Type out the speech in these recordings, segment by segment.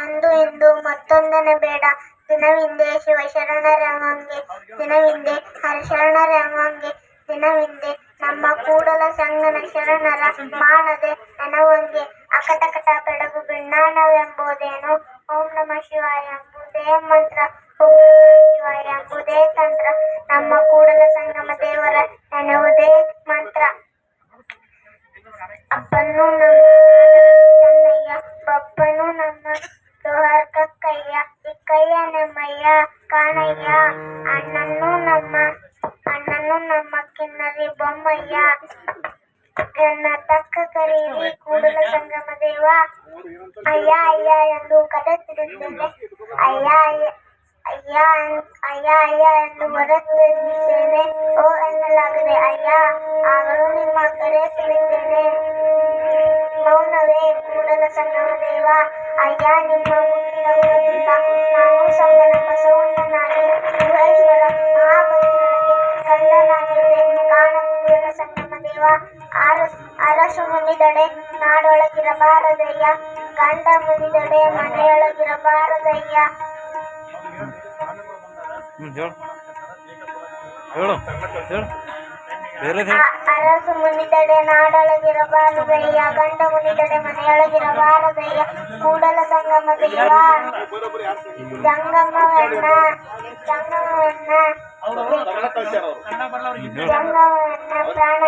ಅಂದು ಇಂದು ಮತ್ತೊಂದನೆ ಬೇಡ. ದಿನವಿಂದೆ ಶಿವಶರಣರೆಂಬಂಗೆ, ದಿನವಿಂದೆ ಹರಿಶರಣರೆಂಬಂಗೆ, ದಿನವಿಂದೆ ನಮ್ಮ ಕೂಡಲ ಸಂಗನ ಶರಣರ ಮಾಡದೆ ನೆನವಂಗೆ. ಅಕಟಕಟ ಬೆಳಗು ಬಿಣ್ಣಾಣವೆಂಬುದೇನು, ಓಂ ನಮಃ ಶಿವಾಯ ಎಂಬುದೇ ಮಂತ್ರ, ಓಂ ನಮಃ ಶಿವಾಯ ಎಂಬುದೇ ತಂತ್ರ. ನಮ್ಮ ಕೂಡಲ ಸಂಗಮ ದೇವರ ನೆನೆವುದೇ ಮಂತ್ರ. ಅಪ್ಪನು ನಮ್ಮ ಚೆನ್ನಯ್ಯ, ಬಪ್ಪನು ನಮ್ಮ ಜೋಹರ್ ಕಕ್ಕಯ್ಯ, ಇಕ್ಕಯ್ಯ ನಮ್ಮಯ್ಯ ಕಾಣಯ್ಯ, ಅಣ್ಣನು ನಮ್ಮ ಕಿನ್ನರಿ ಬೊಮ್ಮಯ್ಯ. ನನ್ನ ತಕ್ಕ ಕರೀರಿ ಕೂಡಲ ಸಂಗಮ ದೇವ, ಅಯ್ಯ ಅಯ್ಯ ಎಂದು ಕರೆಯುತ್ತಿದ್ದೇನೆ. ಅಯ್ಯ ಅಯ್ಯ ಎಂದು ಬರುತ್ತಿದ್ದೇನೆ. ಓ ಎನ್ನಲಾಗದೆ ಅಯ್ಯ, ಆಗಲೂ ನಿಮ್ಮ ಕರೆ ತಿಳಿದ್ದೇನೆ. ಮೌನವೇ ಕೂಡಲ ಸಂಗಮ ದೇವ, ಅಯ್ಯ ನಿಮ್ಮ ಮುಟ್ಟಿದ ಗುಣದಿಂದ ನಾನು ಸಂಗನ ಬಸವಣ್ಣನಾಗಿ ಗುಹೇಶ್ವರ ಮಹಾಬಲಿಯೊಳಗೆ ಕಂದನಾಗಿದ್ದೆ ಕಾಣ. ಕೂಡಲ ಸಂಗಮ ದೇವ, ಅರಸು ಮುನಿದಡೆ ನಾಡೊಳಗಿರಬಾರದಯ್ಯ, ಗಂಡ ಮುನಿದಡೆ ಮನೆಯೊಳಗಿರಬಾರದಯ್ಯ. ಅರಸು ಮುನಿದಡೆ ನಾಡೊಳಗಿರಬಾರದಯ್ಯ, ಗಂಡ ಮುನಿದಡೆ ಮನೆಯೊಳಗಿರಬಾರದಯ್ಯ. ಕೂಡಲ ಸಂಗಮ ದೇವ, ಜಂಗಮವನ್ನ ಪ್ರಾಣ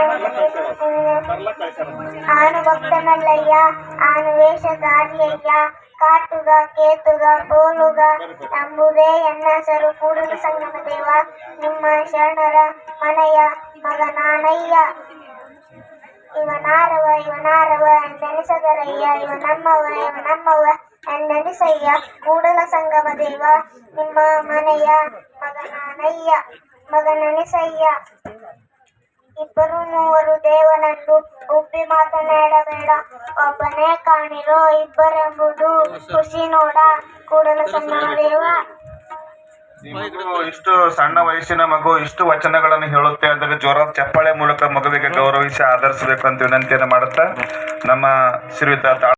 ಆನು ಭಕ್ತನಲ್ಲಯ್ಯ, ಆನು ವೇಷಧಾರಿಯಯ್ಯ, ಕಾಟುಗ ಕೇತುಗ ಬೋಲುಗ ಎಂಬುದೇ ಎನ್ನ ಹೆಸರು. ಕೂಡಲ ಸಂಗಮ ದೇವ, ನಿಮ್ಮ ಶರಣರ ಮನೆಯ ಮಗನಾನಯ್ಯ. ಇವನಾರವ ಎಂದೆನಿಸದರಯ್ಯ, ಇವನಮ್ಮವ ಎಂದೆನಿಸಯ್ಯ. ಕೂಡಲ ಸಂಗಮ ದೇವ, ನಿಮ್ಮ ಮನೆಯ ಮಗನಾನಯ್ಯ, ಮಗನೆನಿಸಯ್ಯ. ಇಬ್ಬರು ಮೂವರು ದೇವನೆಂದು ಉಬ್ಬಿ ಮಾತನಾಡಬೇಡ, ಒಬ್ಬನೇ ಕಾಣಿರೋ ಇಬ್ಬರೆಂಬುದು ಖುಷಿ ನೋಡ. ಕೂಡಲ ಸಂಗಮ ದೇವ, ಇಷ್ಟು ಸಣ್ಣ ವಯಸ್ಸಿನ ಮಗು ಇಷ್ಟು ವಚನಗಳನ್ನು ಹೇಳುತ್ತೆ ಅಂದರೆ ಜೋರಾದ ಚಪ್ಪಾಳೆ ಮೂಲಕ ಮಗುವಿಗೆ ಗೌರವಿಸಿ ಆಧರಿಸಬೇಕು ಅಂತ ವಿನಂತಿಯನ್ನು ಮಾಡುತ್ತಾ ನಮ್ಮ ಶ್ರೀಯುತ